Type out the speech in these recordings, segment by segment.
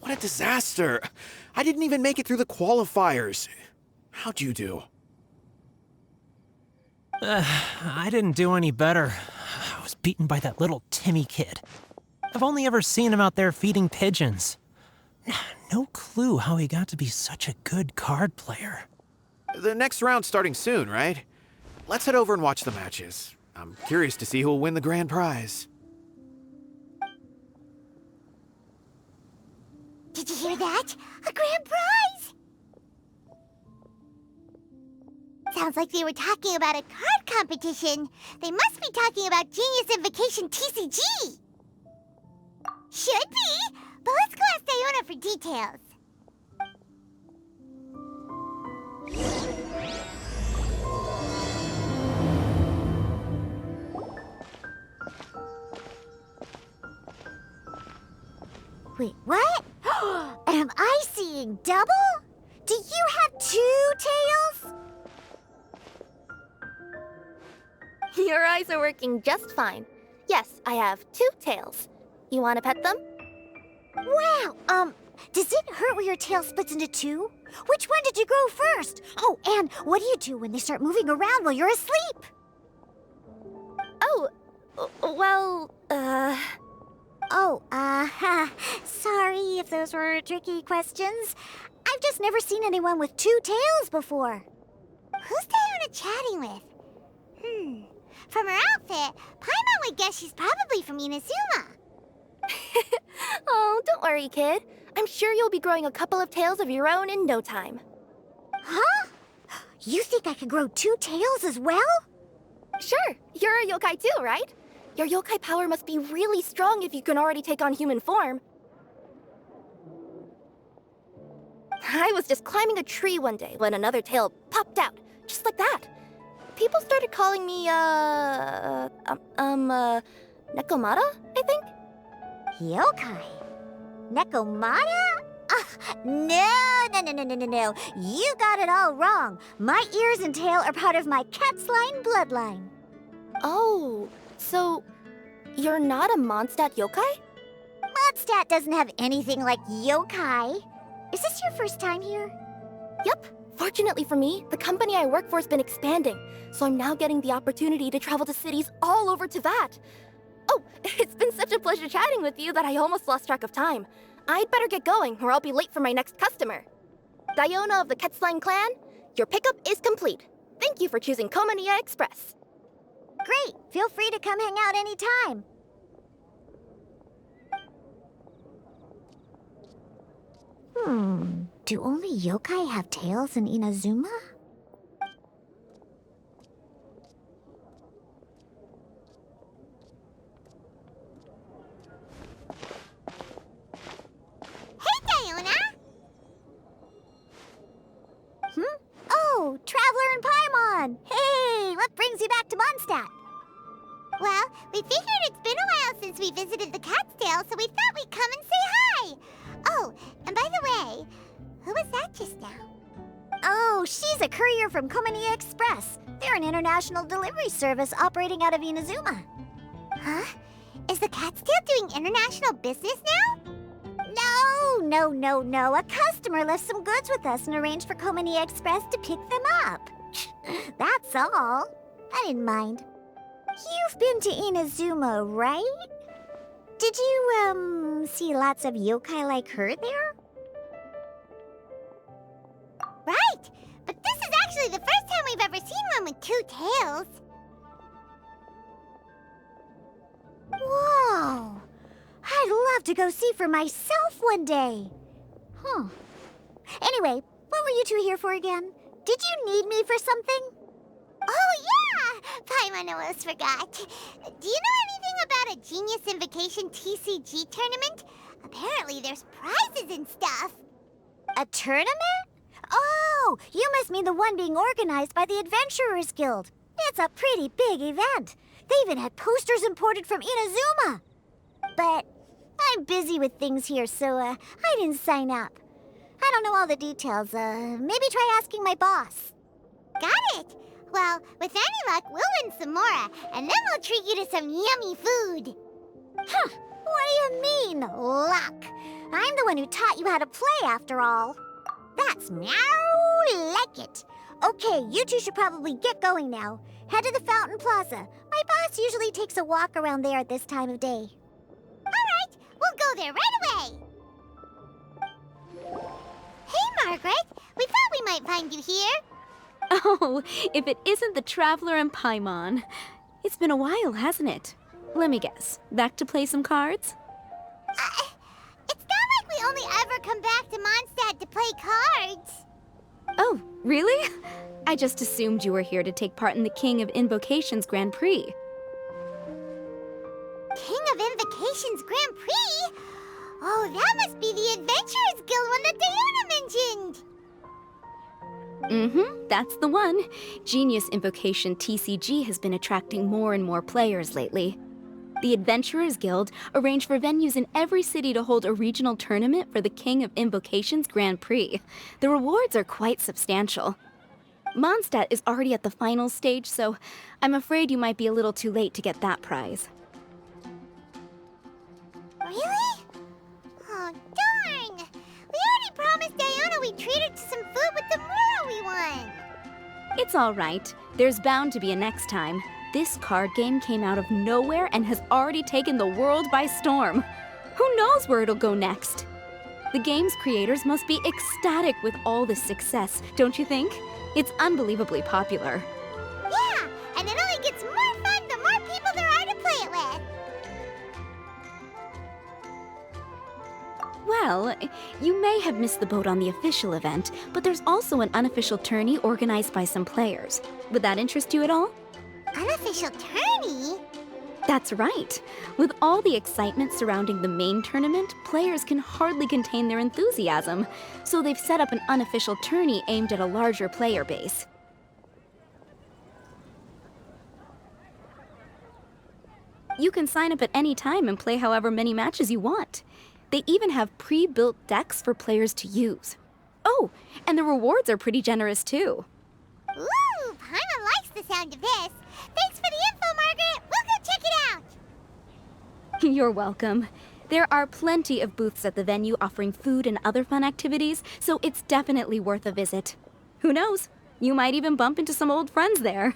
What a disaster. I didn't even make it through the qualifiers. How'd you do? I didn't do any better. I was beaten by that little Timmy kid. I've only ever seen him out there feeding pigeons. No clue how he got to be such a good card player. The next round's starting soon, right? Let's head over and watch the matches. I'm curious to see who'll win the grand prize. Did you hear that? A grand prize! Sounds like they were talking about a card competition. They must be talking about Genius Invocation TCG. Should be, but let's go ask Diona for details. Wait, what? Am I seeing double? Do you have 2 tails? Your eyes are working just fine. Yes, I have 2 tails. You want to pet them? Wow, does it hurt when your tail splits into 2? Which one did you grow first? Oh, and what do you do when they start moving around while you're asleep? Oh, well, sorry if those were tricky questions. I've just never seen anyone with 2 tails before. Who's Diona chatting with? From her outfit, Paimon would guess she's probably from Inazuma. Oh, don't worry, kid. I'm sure you'll be growing a couple of tails of your own in no time. Huh? You think I could grow 2 tails as well? Sure, you're a yokai too, right? Your yokai power must be really strong if you can already take on human form. I was just climbing a tree one day when another tail popped out, just like that. People started calling me, Nekomata, I think? Yokai? Nekomata? No. You got it all wrong. My ears and tail are part of my cat's line bloodline. Oh, so you're not a Mondstadt yokai? Mondstadt doesn't have anything like yokai. Is this your first time here? Yep. Fortunately for me, the company I work for has been expanding, so I'm now getting the opportunity to travel to cities all over Teyvat. Oh, it's been such a pleasure chatting with you that I almost lost track of time. I'd better get going, or I'll be late for my next customer. Diona of the Quetzline clan, your pickup is complete. Thank you for choosing Komania Express. Great. Feel free to come hang out anytime. Do only yokai have tails in Inazuma? Hey, Diona! Oh, Traveler and Paimon! Hey, what brings you back to Mondstadt? Well, we figured it's been a while since we visited the Cat's-tail, so we thought we'd come and say hi! Oh, and by the way, who was that just now? Oh, she's a courier from Komania Express. They're an international delivery service operating out of Inazuma. Huh? Is the Cat's-tail doing international business now? No. A customer left some goods with us and arranged for Komania Express to pick them up. That's all. I didn't mind. You've been to Inazuma, right? Did you, see lots of yokai like her there? Right! But this is actually the first time we've ever seen one with 2 tails. Whoa! I'd love to go see for myself one day. Anyway, what were you 2 here for again? Did you need me for something? Oh, yeah! Paimon almost forgot. Do you know anything about a Genius Invocation TCG tournament? Apparently there's prizes and stuff. A tournament? Oh, you must mean the one being organized by the Adventurers Guild. It's a pretty big event. They even had posters imported from Inazuma. But I'm busy with things here, so I didn't sign up. I don't know all the details. Maybe try asking my boss. Got it. Well, with any luck, we'll win some more, and then we'll treat you to some yummy food. What do you mean, luck? I'm the one who taught you how to play, after all. That's meow like it. Okay, you two should probably get going now. Head to the Fountain Plaza. My boss usually takes a walk around there at this time of day. All right, we'll go there right away. Hey, Margaret. We thought we might find you here. Oh, if it isn't the Traveler and Paimon. It's been a while, hasn't it? Let me guess. Back to play some cards? It's not like we only ever come back to Mondstadt to play cards. Oh, really? I just assumed you were here to take part in the King of Invocation's Grand Prix. King of Invocation's Grand Prix? Oh, that must be the Adventurers Guild one that Diana mentioned. That's the one. Genius Invocation TCG has been attracting more and more players lately. The Adventurers Guild arranged for venues in every city to hold a regional tournament for the King of Invocation's Grand Prix. The rewards are quite substantial. Mondstadt is already at the final stage, so I'm afraid you might be a little too late to get that prize. Really? Oh, darn! We already promised Diana we'd treat her to some food with the Mura we won. It's all right. There's bound to be a next time. This card game came out of nowhere and has already taken the world by storm. Who knows where it'll go next? The game's creators must be ecstatic with all this success, don't you think? It's unbelievably popular. Yeah, and it only gets more fun the more people there are to play it with. Well, you may have missed the boat on the official event, but there's also an unofficial tourney organized by some players. Would that interest you at all? Unofficial tourney? That's right. With all the excitement surrounding the main tournament, players can hardly contain their enthusiasm. So they've set up an unofficial tourney aimed at a larger player base. You can sign up at any time and play however many matches you want. They even have pre-built decks for players to use. Oh, and the rewards are pretty generous too. Ooh, Paimon likes the sound of this. Thanks for the info, Margaret. We'll go check it out. You're welcome. There are plenty of booths at the venue offering food and other fun activities, so it's definitely worth a visit. Who knows? You might even bump into some old friends there.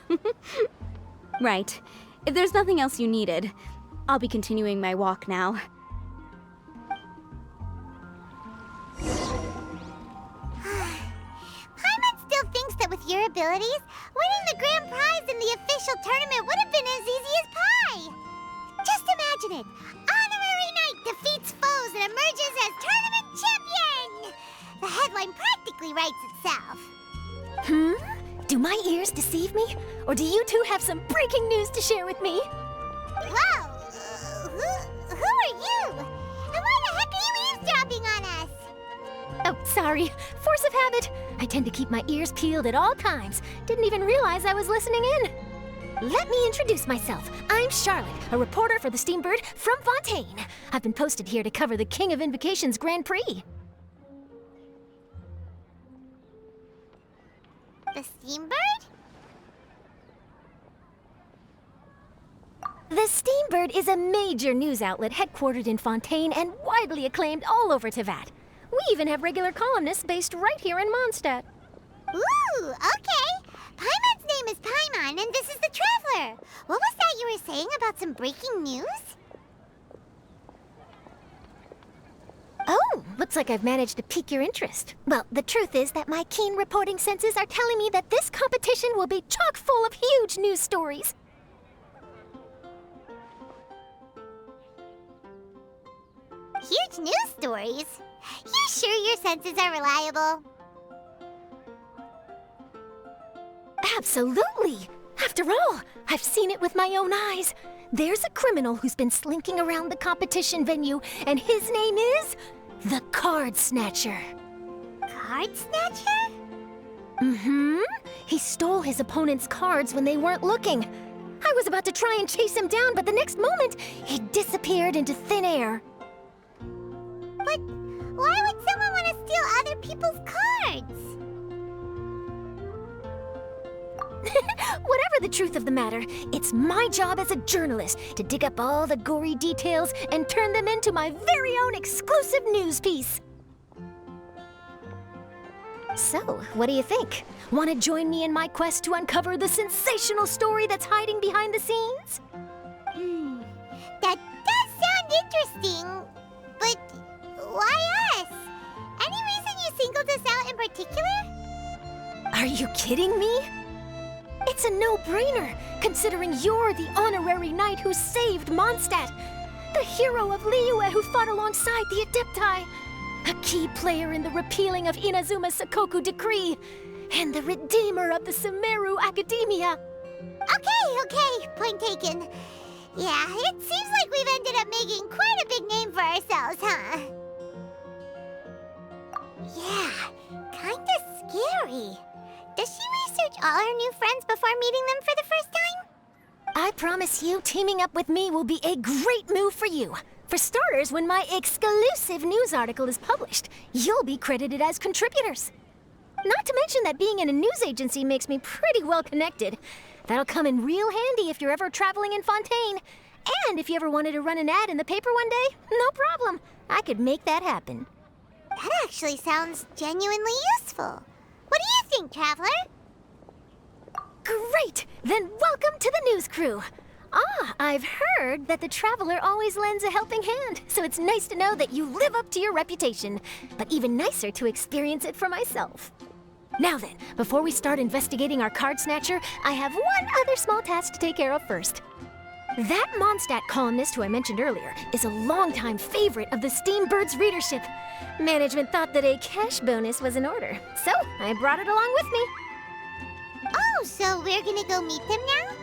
Right. If there's nothing else you needed, I'll be continuing my walk now. Paimon still thinks that with your abilities, winning the grand prize in the official tournament would have been as easy as pie. Just imagine it. Honorary Knight defeats foes and emerges as tournament champion. The headline practically writes itself. Do my ears deceive me? Or do you two have some breaking news to share with me? Whoa! Who are you? And why the heck are you eavesdropping on us? Oh, sorry. Force of habit. I tend to keep my ears peeled at all times. Didn't even realize I was listening in. Let me introduce myself. I'm Charlotte, a reporter for the Steambird from Fontaine. I've been posted here to cover the King of Invocation's Grand Prix. The Steambird? The Steambird is a major news outlet headquartered in Fontaine and widely acclaimed all over Teyvat. We even have regular columnists based right here in Mondstadt. Ooh, okay. Paimon's name is Paimon, and this is the Traveler. What was that you were saying about some breaking news? Oh, looks like I've managed to pique your interest. Well, the truth is that my keen reporting senses are telling me that this competition will be chock full of huge news stories. Huge news stories? You sure your senses are reliable? Absolutely! After all, I've seen it with my own eyes. There's a criminal who's been slinking around the competition venue, and his name is the Card Snatcher. Card Snatcher? Mm-hmm. He stole his opponent's cards when they weren't looking. I was about to try and chase him down, but the next moment, he disappeared into thin air. But why would someone want to steal other people's cards? Whatever the truth of the matter, it's my job as a journalist to dig up all the gory details and turn them into my very own exclusive news piece. So, what do you think? Want to join me in my quest to uncover the sensational story that's hiding behind the scenes? That does sound interesting, but why us? Any reason you singled us out in particular? Are you kidding me? It's a no-brainer, considering you're the honorary knight who saved Mondstadt, the hero of Liyue who fought alongside the Adepti, a key player in the repealing of Inazuma's Sakoku decree, and the redeemer of the Sumeru Academia. Okay, point taken. Yeah, it seems like we've ended up making quite a big name for ourselves, huh? Yeah, kinda scary. Does she research all her new friends before meeting them for the first time? I promise you, teaming up with me will be a great move for you. For starters, when my exclusive news article is published, you'll be credited as contributors. Not to mention that being in a news agency makes me pretty well connected. That'll come in real handy if you're ever traveling in Fontaine. And if you ever wanted to run an ad in the paper one day, no problem. I could make that happen. That actually sounds genuinely useful. What do you think, Traveler? Great! Then welcome to the news crew. I've heard that the Traveler always lends a helping hand, so it's nice to know that you live up to your reputation, but even nicer to experience it for myself. Now then, before we start investigating our card snatcher, I have one other small task to take care of first. That Mondstadt columnist who I mentioned earlier is a longtime favorite of the Steambird's readership. Management thought that a cash bonus was in order, so I brought it along with me. Oh, so we're gonna go meet them now?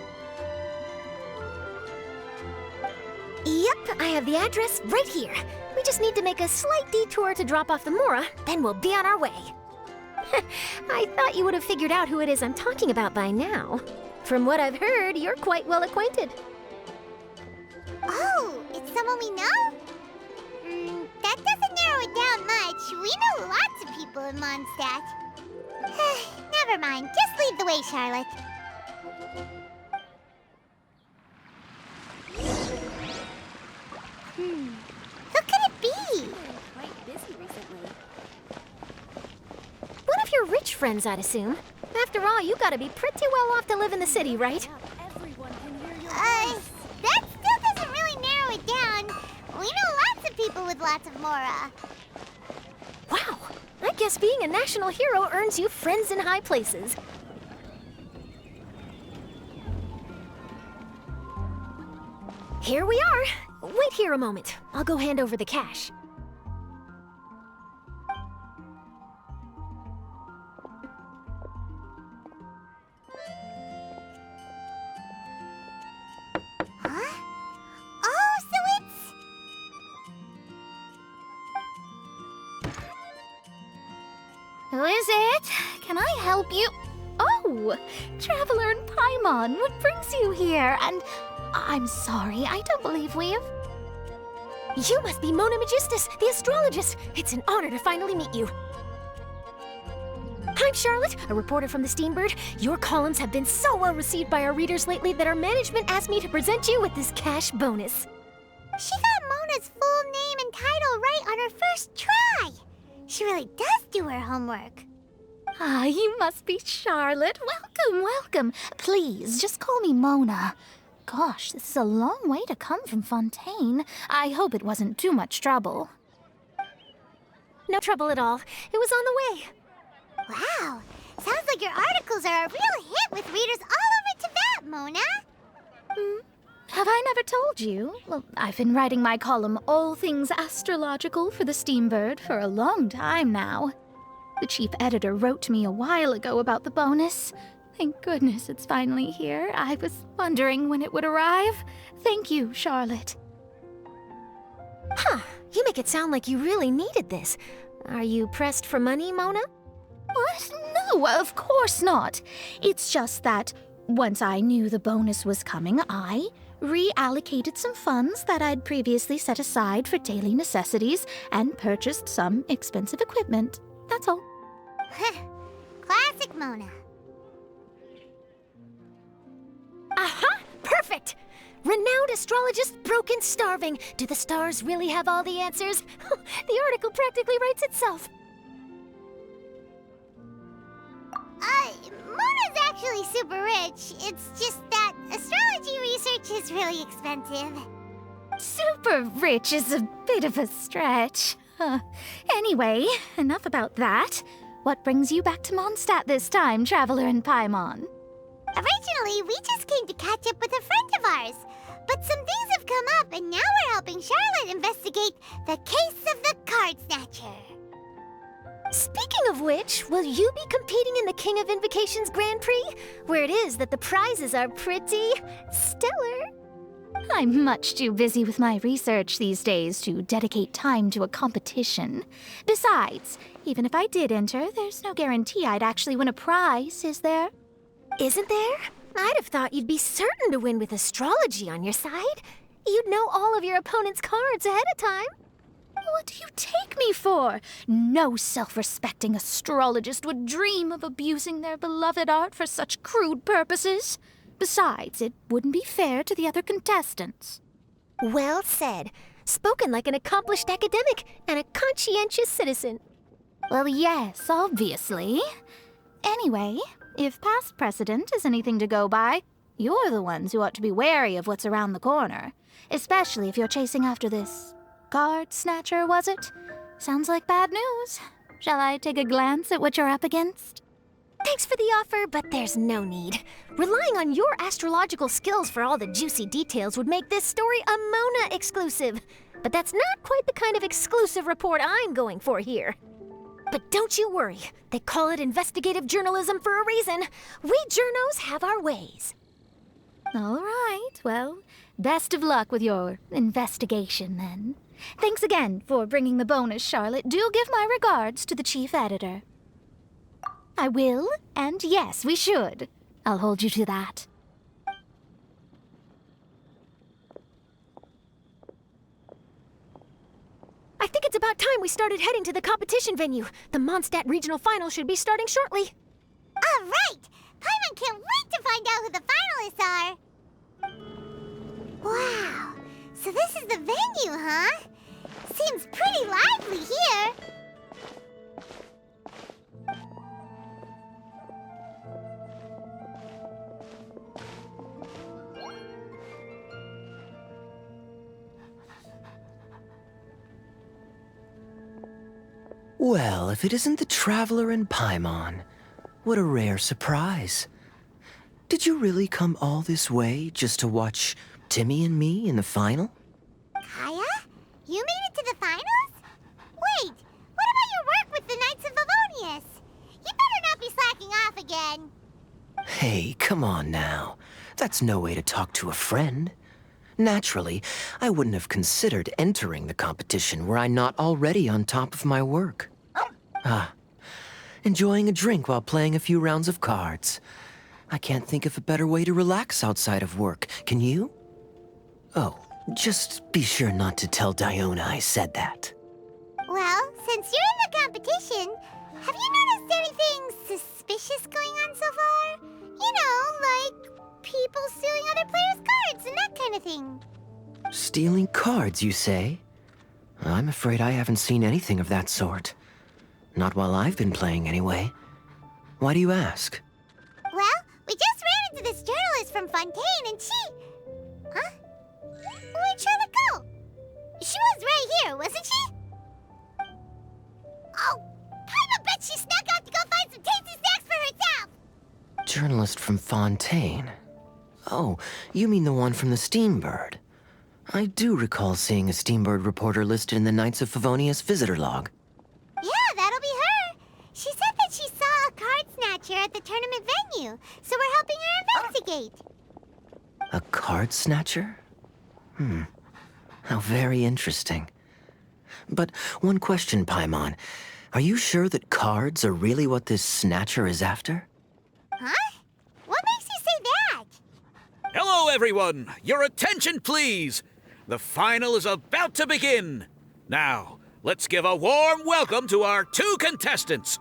Yep, I have the address right here. We just need to make a slight detour to drop off the Mora, then we'll be on our way. I thought you would have figured out who it is I'm talking about by now. From what I've heard, you're quite well acquainted. Oh, it's someone we know? That doesn't narrow it down much. We know lots of people in Mondstadt. Never mind, just lead the way, Charlotte. Who could it be? Quite busy recently. One of your rich friends, I'd assume. After all, you gotta be pretty well off to live in the city, right? That still doesn't really narrow it down. We know lots of people with lots of Mora. Wow, I guess being a national hero earns you friends in high places. Here we are. Wait here a moment. I'll go hand over the cash. Huh? Oh, so it's... Who is it? Can I help you? Oh, Traveler and Paimon, what brings you here? And I'm sorry, I don't believe we've... You must be Mona Magistus, the astrologist. It's an honor to finally meet you. I'm Charlotte, a reporter from the Steambird. Your columns have been so well received by our readers lately that our management asked me to present you with this cash bonus. She got Mona's full name and title right on her first try. She really does do her homework. Ah, you must be Charlotte. Welcome, welcome. Please, just call me Mona. Gosh, this is a long way to come from Fontaine. I hope it wasn't too much trouble. No trouble at all. It was on the way. Wow, sounds like your articles are a real hit with readers all over Tibet, Mona. Have I never told you? Well, I've been writing my column All Things Astrological for the Steambird for a long time now. The chief editor wrote to me a while ago about the bonus. Thank goodness it's finally here. I was wondering when it would arrive. Thank you, Charlotte. Huh, you make it sound like you really needed this. Are you pressed for money, Mona? What? No, of course not. It's just that once I knew the bonus was coming, I reallocated some funds that I'd previously set aside for daily necessities and purchased some expensive equipment. That's all. Classic Mona. Aha! Perfect! Renowned astrologist Broken Starving. Do the stars really have all the answers? The article practically writes itself. Mona's actually super rich. It's just that astrology research is really expensive. Super rich is a bit of a stretch. Anyway, enough about that. What brings you back to Mondstadt this time, Traveler in Paimon? Originally, we just came to catch up with a friend of ours. But some things have come up, and now we're helping Charlotte investigate the case of the Card Snatcher. Speaking of which, will you be competing in the King of Invocations Grand Prix? Where it is that the prizes are pretty stellar. I'm much too busy with my research these days to dedicate time to a competition. Besides, even if I did enter, there's no guarantee I'd actually win a prize, is there? Isn't there? I'd have thought you'd be certain to win with astrology on your side. You'd know all of your opponent's cards ahead of time. What do you take me for? No self-respecting astrologist would dream of abusing their beloved art for such crude purposes. Besides, it wouldn't be fair to the other contestants. Well said. Spoken like an accomplished academic and a conscientious citizen. Well, yes, obviously. Anyway, if past precedent is anything to go by, you're the ones who ought to be wary of what's around the corner. Especially if you're chasing after this card snatcher, was it? Sounds like bad news. Shall I take a glance at what you're up against? Thanks for the offer, but there's no need. Relying on your astrological skills for all the juicy details would make this story a Mona exclusive. But that's not quite the kind of exclusive report I'm going for here. But don't you worry. They call it investigative journalism for a reason. We journos have our ways. All right, well, best of luck with your investigation, then. Thanks again for bringing the bonus, Charlotte. Do give my regards to the chief editor. I will, and yes, we should. I'll hold you to that. I think it's about time we started heading to the competition venue. The Mondstadt Regional Final should be starting shortly. All right! Paimon can't wait to find out who the finalists are! Wow, so this is the venue, huh? Seems pretty lively here. Well, if it isn't the Traveler in Paimon, what a rare surprise. Did you really come all this way just to watch Timmy and me in the final? Kaya? You made it to the finals? Wait, what about your work with the Knights of Favonius? You better not be slacking off again. Hey, come on now. That's no way to talk to a friend. Naturally, I wouldn't have considered entering the competition were I not already on top of my work. Enjoying a drink while playing a few rounds of cards. I can't think of a better way to relax outside of work, can you? Oh, just be sure not to tell Diona I said that. Well, since you're in the competition, have you noticed anything suspicious going on so far? You know, like people stealing other players' cards and that kind of thing. Stealing cards, you say? I'm afraid I haven't seen anything of that sort. Not while I've been playing, anyway. Why do you ask? Well, we just ran into this journalist from Fontaine and she... Huh? Where'd Charlotte go? She was right here, wasn't she? Oh, I bet she snuck out to go find some tasty snacks for herself! Journalist from Fontaine. Oh, you mean the one from the Steambird. I do recall seeing a Steambird reporter listed in the Knights of Favonius visitor log. Yeah, that'll be her. She said that she saw a card snatcher at the tournament venue, so we're helping her investigate. A card snatcher? How very interesting. But one question, Paimon. Are you sure that cards are really what this snatcher is after? Huh? What makes you say that? Hello, everyone! Your attention, please! The final is about to begin. Now, let's give a warm welcome to our two contestants.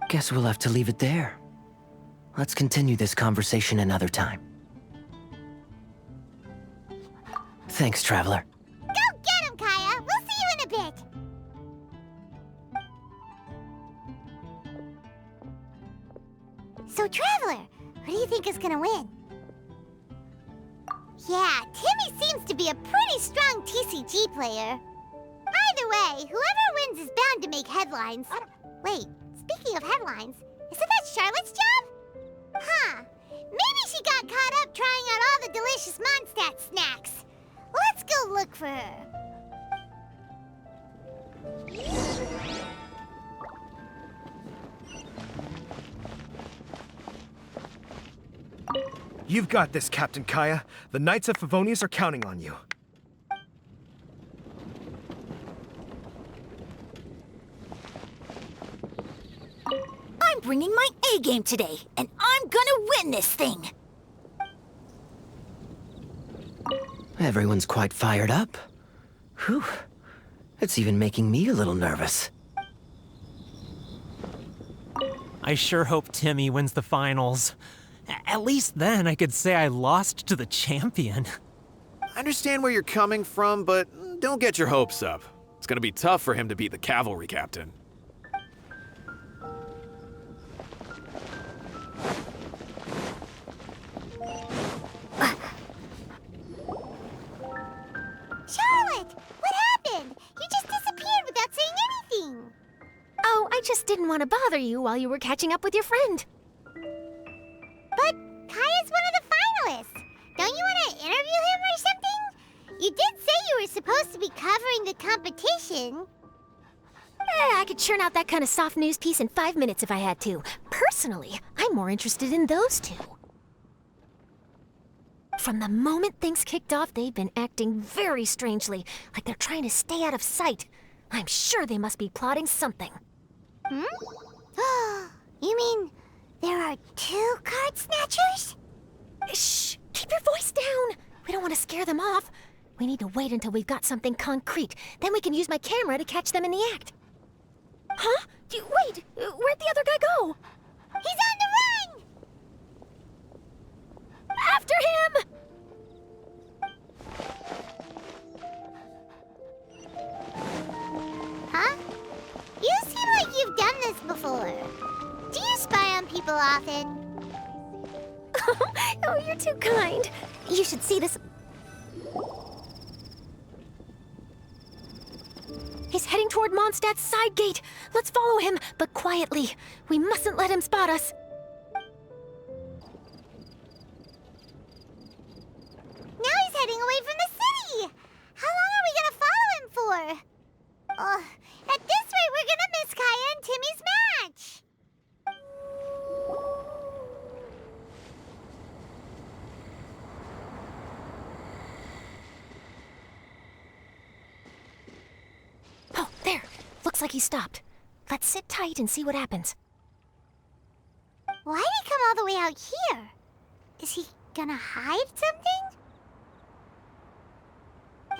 Guess we'll have to leave it there. Let's continue this conversation another time. Thanks, Traveler. Go get him, Kaya! We'll see you in a bit! So, Traveler, who do you think is gonna win? Yeah, Timmy seems to be a pretty strong TCG player. Either way, whoever wins is bound to make headlines. Wait, speaking of headlines, isn't that Charlotte's job? Huh. Maybe she got caught up trying out all the delicious Mondstadt snacks. Let's go look for her. You've got this, Captain Kaya. The Knights of Favonius are counting on you. I'm bringing my A game today, and I'm gonna win this thing! Everyone's quite fired up. Whew. It's even making me a little nervous. I sure hope Timmy wins the finals. At least then I could say I lost to the champion. I understand where you're coming from, but don't get your hopes up. It's gonna be tough for him to beat the cavalry captain. Charlotte! What happened? You just disappeared without saying anything. Oh, I just didn't want to bother you while you were catching up with your friend. But Kaya's one of the finalists. Don't you want to interview him or something? You did say you were supposed to be covering the competition. I could churn out that kind of soft news piece in 5 minutes if I had to. Personally, I'm more interested in those two. From the moment things kicked off, they've been acting very strangely, like they're trying to stay out of sight. I'm sure they must be plotting something. You mean there are 2 card snatchers? Shh! Keep your voice down! We don't want to scare them off. We need to wait until we've got something concrete. Then we can use my camera to catch them in the act. Huh? Wait! Where'd the other guy go? He's on the run! After him! Huh? You seem like you've done this before. Do you spy on people often? Oh, you're too kind. You should see this. He's heading toward Mondstadt's side gate. Let's follow him, but quietly. We mustn't let him spot us. Now he's heading away from the city! How long are we gonna follow him for? At this rate, we're gonna miss Kaya and Timmy's match! Oh, there. Looks like he stopped. Let's sit tight and see what happens. Why'd he come all the way out here? Is he gonna hide something?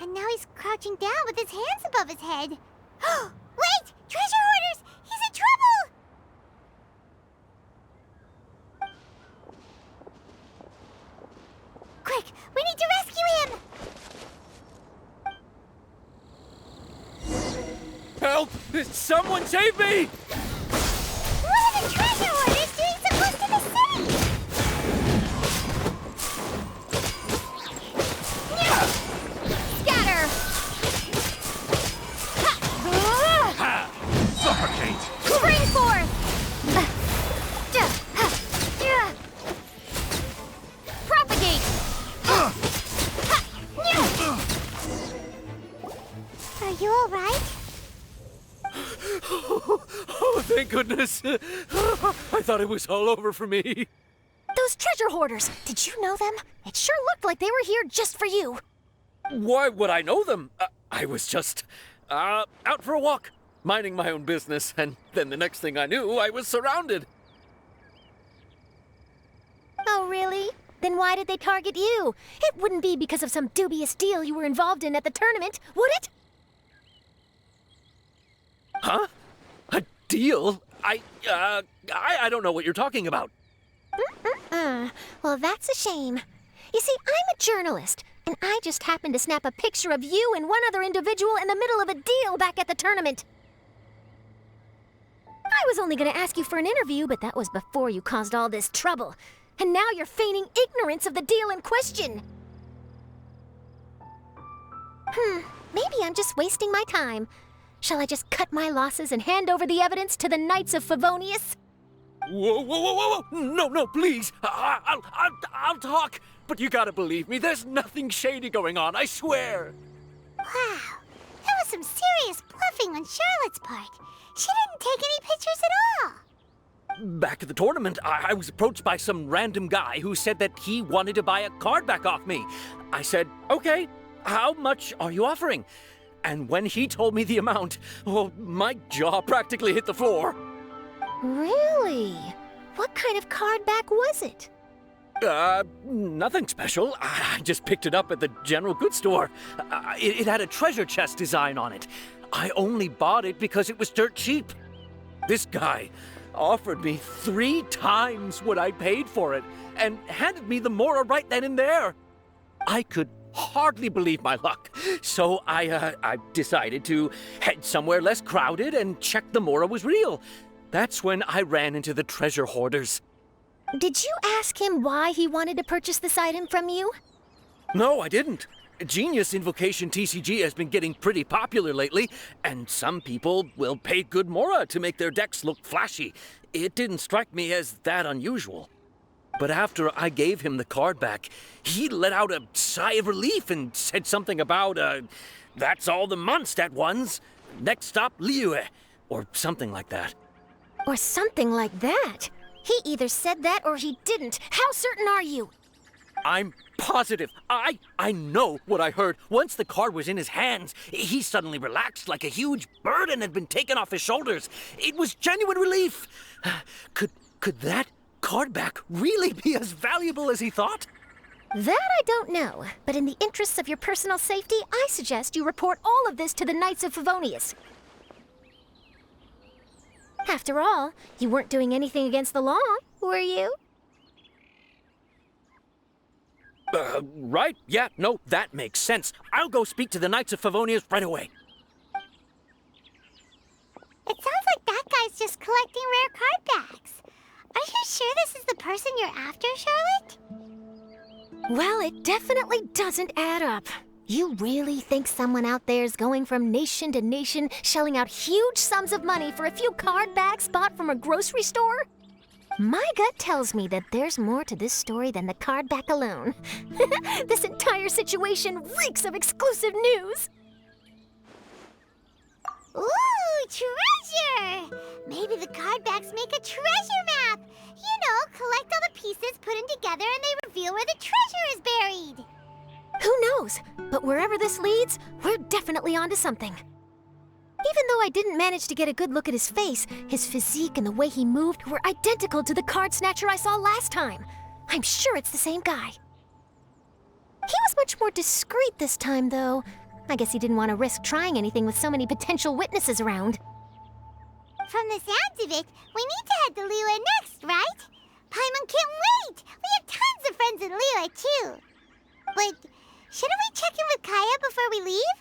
And now he's crouching down with his hands above his head. Wait! Treasure hoarders! He's in trouble! Quick! We need to rescue him! Help! Someone save me! What are the treasure hoarders doing so close to the city? Scatter! Suffocate! Spring forth! Propagate! Are you alright? Oh, thank goodness! I thought it was all over for me. Those treasure hoarders, did you know them? It sure looked like they were here just for you. Why would I know them? I was just out for a walk, minding my own business, and then the next thing I knew, I was surrounded. Oh, really? Then why did they target you? It wouldn't be because of some dubious deal you were involved in at the tournament, would it? Huh? A deal? I don't know what you're talking about. Well, that's a shame. You see, I'm a journalist. And I just happened to snap a picture of you and one other individual in the middle of a deal back at the tournament. I was only going to ask you for an interview, but that was before you caused all this trouble. And now you're feigning ignorance of the deal in question. Maybe I'm just wasting my time. Shall I just cut my losses and hand over the evidence to the Knights of Favonius? Whoa, whoa, whoa, whoa, whoa! No, no, please! I'll talk! But you gotta believe me, there's nothing shady going on, I swear! Wow, that was some serious bluffing on Charlotte's part. She didn't take any pictures at all. Back at the tournament, I was approached by some random guy who said that he wanted to buy a card back off me. I said, okay, how much are you offering? And when he told me the amount, oh, my jaw practically hit the floor. Really? What kind of card back was it? Nothing special. I just picked it up at the general goods store. It had a treasure chest design on it. I only bought it because it was dirt cheap. This guy offered me 3 times what I paid for it and handed me the Mora right then and there. I could hardly believe my luck, so I decided to head somewhere less crowded and check the Mora was real. That's when I ran into the treasure hoarders. Did you ask him why he wanted to purchase this item from you? No, I didn't. Genius Invocation TCG has been getting pretty popular lately, and some people will pay good Mora to make their decks look flashy. It didn't strike me as that unusual. But after I gave him the card back, he let out a sigh of relief and said something about, that's all the Mondstadt ones. Next stop, Liyue, or something like that. Or something like that? He either said that or he didn't. How certain are you? I'm positive. I know what I heard. Once the card was in his hands, he suddenly relaxed like a huge burden had been taken off his shoulders. It was genuine relief. Could that card back really be as valuable as he thought? That I don't know, but in the interests of your personal safety, I suggest you report all of this to the Knights of Favonius. After all, you weren't doing anything against the law, were you? Right. Yeah, no, that makes sense. I'll go speak to the Knights of Favonius right away. It sounds like that guy's just collecting rare card backs. Are you sure this is the person you're after, Charlotte? Well, it definitely doesn't add up. You really think someone out there's going from nation to nation, shelling out huge sums of money for a few card backs bought from a grocery store? My gut tells me that there's more to this story than the card back alone. This entire situation reeks of exclusive news. Ooh, treasure! Maybe the card backs make a treasure map. You know, collect all the pieces, put them together, and they reveal where the treasure is buried. Who knows? But wherever this leads, we're definitely onto something. Even though I didn't manage to get a good look at his face, his physique and the way he moved were identical to the card snatcher I saw last time. I'm sure it's the same guy. He was much more discreet this time, though. I guess he didn't want to risk trying anything with so many potential witnesses around. From the sounds of it, we need to head to Liyue next, right? Paimon can't wait! We have tons of friends in Liyue, too. But shouldn't we check in with Kaya before we leave?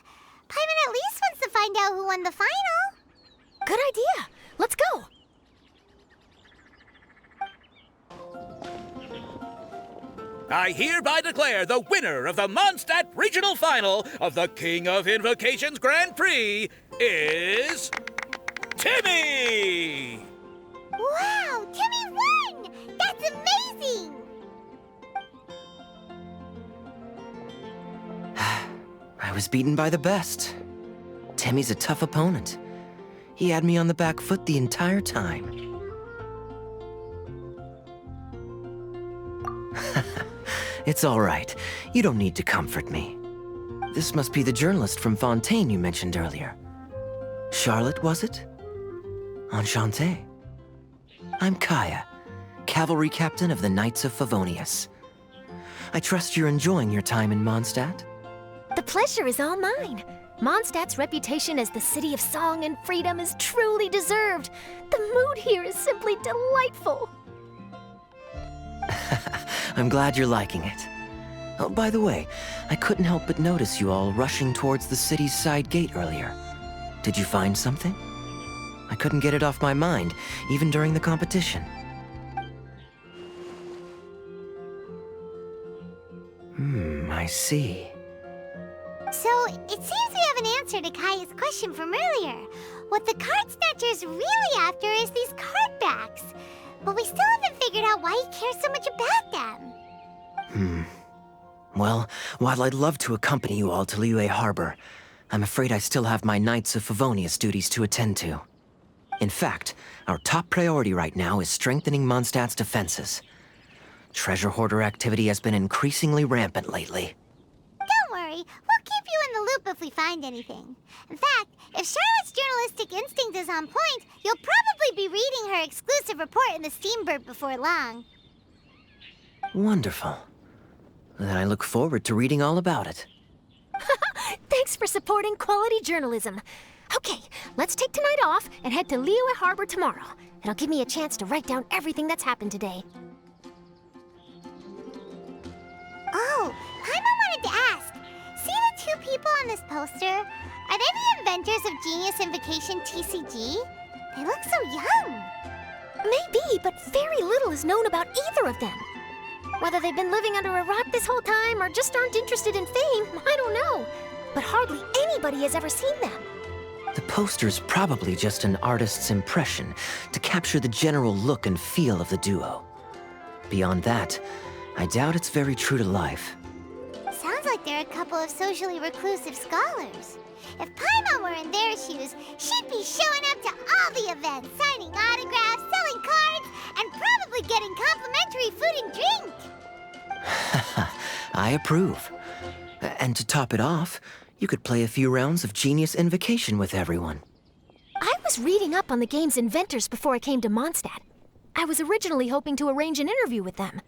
Paimon at least wants to find out who won the final. Good idea. Let's go. I hereby declare the winner of the Mondstadt Regional Final of the King of Invocations Grand Prix is Timmy! Wow, Timmy won! That's amazing! I was beaten by the best. Timmy's a tough opponent. He had me on the back foot the entire time. It's all right. You don't need to comfort me. This must be the journalist from Fontaine you mentioned earlier. Charlotte, was it? Enchanté. I'm Kaya, cavalry captain of the Knights of Favonius. I trust you're enjoying your time in Mondstadt? The pleasure is all mine. Mondstadt's reputation as the city of song and freedom is truly deserved. The mood here is simply delightful. I'm glad you're liking it. Oh, by the way, I couldn't help but notice you all rushing towards the city's side gate earlier. Did you find something? I couldn't get it off my mind, even during the competition. I see. So, it seems we have an answer to Kaya's question from earlier. What the card snatcher's really after is these card backs. But we still haven't figured out why he cares so much about them. Well, while I'd love to accompany you all to Liyue Harbor, I'm afraid I still have my Knights of Favonius duties to attend to. In fact, our top priority right now is strengthening Mondstadt's defenses. Treasure hoarder activity has been increasingly rampant lately. Don't worry, we'll keep you in the loop if we find anything. In fact, if Charlotte's journalistic instinct is on point, you'll probably be reading her exclusive report in the Steambird before long. Wonderful. Then I look forward to reading all about it. Thanks for supporting quality journalism. Okay, let's take tonight off and head to Liyue Harbor tomorrow. It'll give me a chance to write down everything that's happened today. Oh, Paimon wanted to ask. See the two people on this poster? Are they the inventors of Genius Invocation TCG? They look so young. Maybe, but very little is known about either of them. Whether they've been living under a rock this whole time or just aren't interested in fame, I don't know. But hardly anybody has ever seen them. The poster's probably just an artist's impression to capture the general look and feel of the duo. Beyond that, I doubt it's very true to life. Sounds like they're a couple of socially reclusive scholars. If Paimon were in their shoes, she'd be showing up to all the events, signing autographs, selling cards, and probably getting complimentary food and drink. I approve. And to top it off, you could play a few rounds of Genius Invocation with everyone. I was reading up on the game's inventors before I came to Mondstadt. I was originally hoping to arrange an interview with them.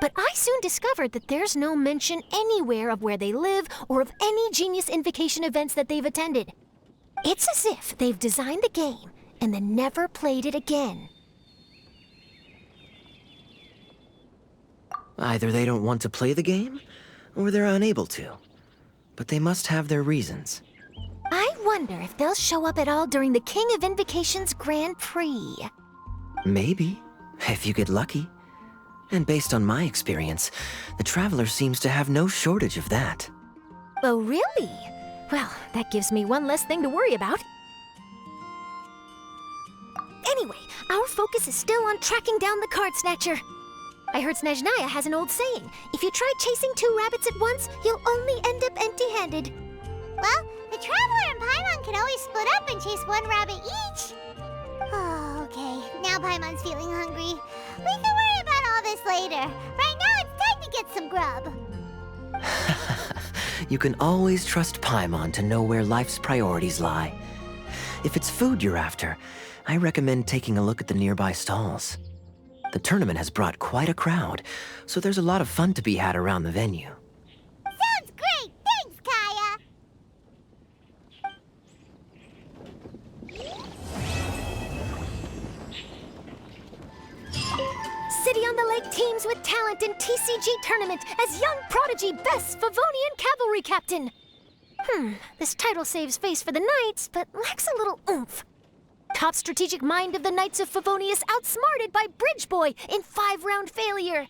But I soon discovered that there's no mention anywhere of where they live or of any Genius Invocation events that they've attended. It's as if they've designed the game and then never played it again. Either they don't want to play the game, or they're unable to. But they must have their reasons. I wonder if they'll show up at all during the King of Invocation's Grand Prix. Maybe, if you get lucky. And based on my experience, the Traveler seems to have no shortage of that. Oh, really? Well, that gives me one less thing to worry about. Anyway, our focus is still on tracking down the card snatcher. I heard Snezhnaya has an old saying, if you try chasing 2 rabbits at once, you'll only end up empty-handed. Well, the Traveler and Paimon can always split up and chase 1 rabbit each. Oh, okay. Now Paimon's feeling hungry. We can worry about all this later. Right now, it's time to get some grub. You can always trust Paimon to know where life's priorities lie. If it's food you're after, I recommend taking a look at the nearby stalls. The tournament has brought quite a crowd, so there's a lot of fun to be had around the venue. Sounds great! Thanks, Kaya! City on the Lake teams with talent in TCG tournament as young prodigy best Favonian cavalry captain. This title saves face for the Knights, but lacks a little oomph. Top strategic mind of the Knights of Favonius outsmarted by Bridge Boy in 5-round failure.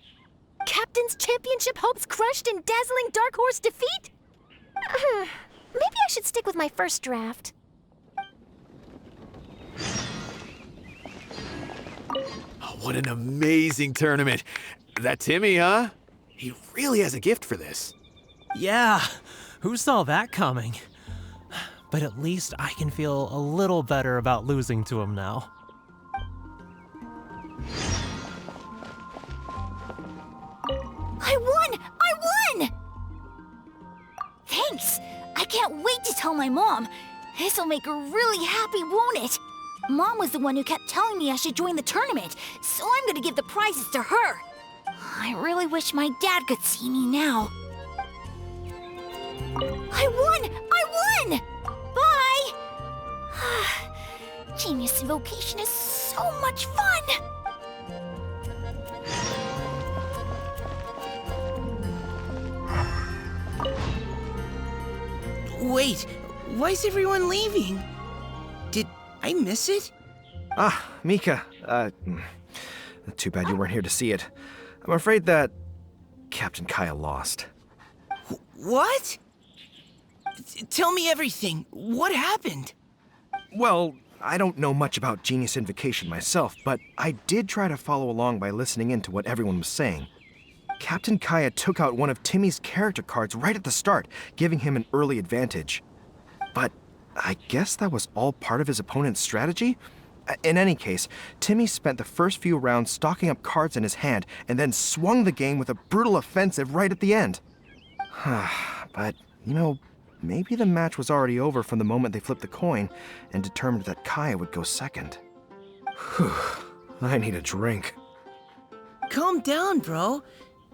Captain's championship hopes crushed in dazzling Dark Horse defeat? Maybe I should stick with my first draft. Oh, what an amazing tournament. That Timmy, huh? He really has a gift for this. Yeah, who saw that coming? But at least I can feel a little better about losing to him now. I won! I won! Thanks! I can't wait to tell my mom. This'll make her really happy, won't it? Mom was the one who kept telling me I should join the tournament, so I'm gonna give the prizes to her. I really wish my dad could see me now. I won! I won! Bye! Genius Invocation is so much fun! Wait, why is everyone leaving? Did I miss it? Ah, Mika. Too bad you weren't here to see it. I'm afraid that Captain Kaya lost. What? Tell me everything. What happened? Well, I don't know much about Genius Invocation myself, but I did try to follow along by listening in to what everyone was saying. Captain Kaya took out one of Timmy's character cards right at the start, giving him an early advantage. But I guess that was all part of his opponent's strategy? In any case, Timmy spent the first few rounds stocking up cards in his hand and then swung the game with a brutal offensive right at the end. But, you know, maybe the match was already over from the moment they flipped the coin and determined that Kaya would go second. Whew, I need a drink. Calm down, bro.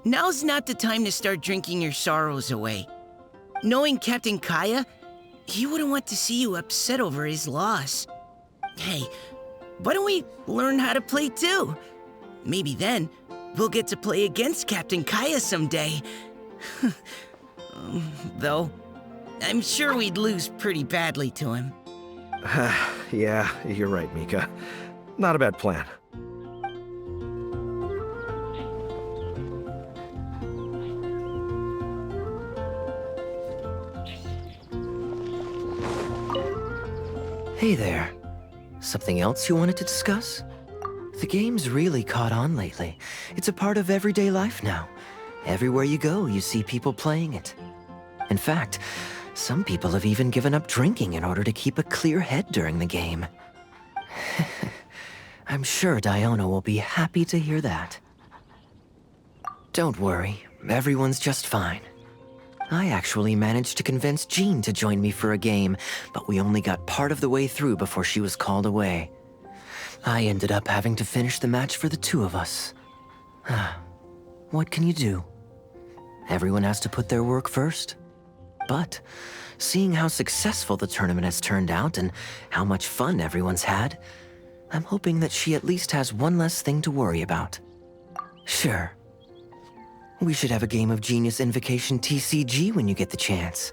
Now's not the time to start drinking your sorrows away. Knowing Captain Kaya, he wouldn't want to see you upset over his loss. Hey, why don't we learn how to play too? Maybe then we'll get to play against Captain Kaya someday. Though, I'm sure we'd lose pretty badly to him. Yeah, you're right, Mika. Not a bad plan. Hey there. Something else you wanted to discuss? The game's really caught on lately. It's a part of everyday life now. Everywhere you go, you see people playing it. In fact, some people have even given up drinking in order to keep a clear head during the game. I'm sure Diona will be happy to hear that. Don't worry, everyone's just fine. I actually managed to convince Jean to join me for a game, but we only got part of the way through before she was called away. I ended up having to finish the match for the two of us. What can you do? Everyone has to put their work first. But, seeing how successful the tournament has turned out and how much fun everyone's had, I'm hoping that she at least has one less thing to worry about. Sure. We should have a game of Genius Invocation TCG when you get the chance.